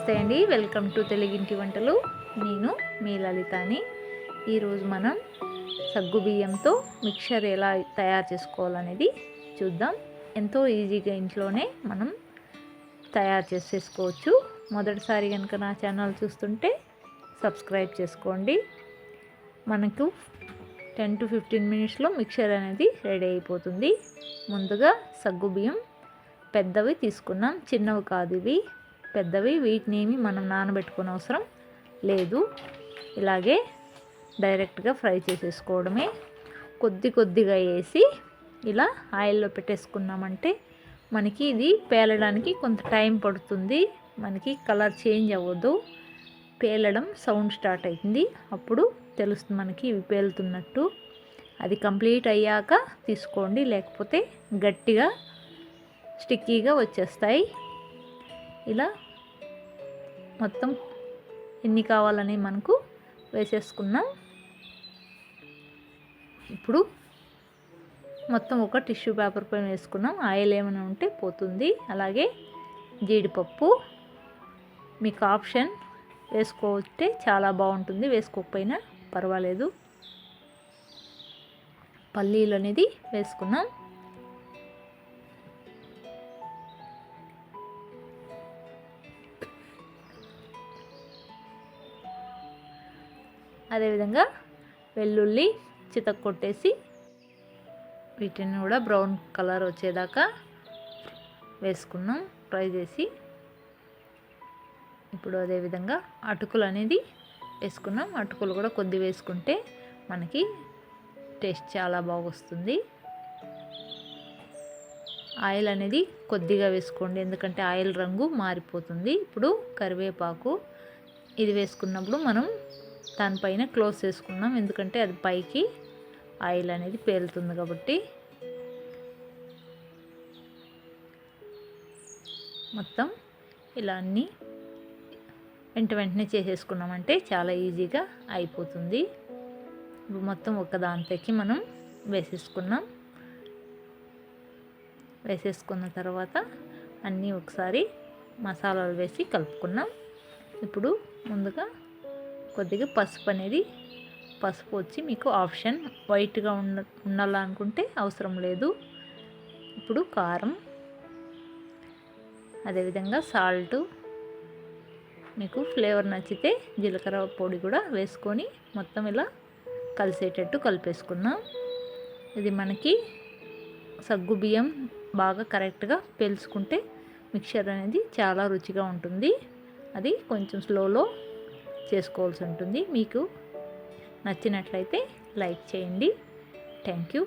నమస్తే అండి, welcome to తెలుగింటి వంటలు. నేను మీ లలితాని. ఈరోజు మనం సగ్గుబియ్యంతో మిక్చర్ ఎలా తయారు చేసుకోవాలనేది చూద్దాం. ఎంతో ఈజీగా ఇంట్లోనే మనం తయారు చేసేసుకోవచ్చు. మొదటిసారి కనుక నా ఛానల్ చూస్తుంటే సబ్స్క్రైబ్ చేసుకోండి. మనకు 10 to 15 మినిట్స్లో మిక్చర్ అనేది రెడీ అయిపోతుంది. ముందుగా సగ్గుబియ్యం పెద్దవి తీసుకున్నాం, చిన్నవి కాదు ఇవి, పెద్దవి. వీటిని ఏమి మనం నానబెట్టుకునే అవసరం లేదు, ఇలాగే డైరెక్ట్గా ఫ్రై చేసేసుకోవడమే. కొద్దిగా వేసి ఇలా ఆయిల్లో పెట్టేసుకున్నామంటే మనకి ఇది పేలడానికి కొంత టైం పడుతుంది. మనకి కలర్ చేంజ్ అవ్వదు, పేలడం సౌండ్ స్టార్ట్ అవుతుంది, అప్పుడు తెలుస్తుంది మనకి ఇవి పేలుతున్నట్టు. అది కంప్లీట్ అయ్యాక తీసుకోండి, లేకపోతే గట్టిగా స్టిక్కీగా వచ్చేస్తాయి. ఇలా మొత్తం ఎన్ని కావాలని మనకు వేసేసుకున్నాం. ఇప్పుడు మొత్తం ఒక టిష్యూ పేపర్ పైన వేసుకున్నాం. ఆయిల్ ఏమైనా ఉంటే పోతుంది. అలాగే జీడిపప్పు మీకు ఆప్షన్, వేసుకోవస్తే చాలా బాగుంటుంది, వేసుకోకపోయినా పర్వాలేదు. పల్లీలు అనేది వేసుకున్నాం. అదేవిధంగా వెల్లుల్లి చితక్కొట్టేసి వీటిని కూడా బ్రౌన్ కలర్ వచ్చేదాకా వేసుకున్నాం, ఫ్రై చేసి. ఇప్పుడు అదేవిధంగా అటుకులు అనేది వేసుకున్నాం. అటుకులు కూడా కొద్ది వేసుకుంటే మనకి టేస్ట్ చాలా బాగొస్తుంది. ఆయిల్ అనేది కొద్దిగా వేసుకోండి, ఎందుకంటే ఆయిల్ రంగు మారిపోతుంది. ఇప్పుడు కరివేపాకు ఇది వేసుకున్నప్పుడు మనం దానిపైన క్లోజ్ చేసుకున్నాం, ఎందుకంటే అది పైకి ఆయిల్ అనేది పేలుతుంది కాబట్టి. మొత్తం ఇలా అన్నీ వెంటనే చేసేసుకున్నామంటే చాలా ఈజీగా అయిపోతుంది. ఇప్పుడు మొత్తం ఒక దాంట్లోకి మనం వేసేసుకున్నాం. వేసేసుకున్న తర్వాత అన్నీ ఒకసారి మసాలాలు వేసి కలుపుకున్నాం. ఇప్పుడు ముందుగా కొద్దిగా పసుపు అనేది, పసుపు వచ్చి మీకు ఆప్షన్, వైట్గా ఉండాలనుకుంటే అవసరం లేదు. ఇప్పుడు కారం, అదేవిధంగా సాల్టు, మీకు ఫ్లేవర్ నచ్చితే జీలకర్ర పొడి కూడా వేసుకొని మొత్తం ఇలా కలిసేటట్టు కలిపేసుకున్నాం. ఇది మనకి సగ్గుబియ్యం బాగా కరెక్ట్గా పేల్చుకుంటే మిక్చర్ అనేది చాలా రుచిగా ఉంటుంది. అది కొంచెం స్లోలో చేసుకోవాల్సి ఉంటుంది. మీకు నచ్చినట్లయితే లైక్ చేయండి. Thank you.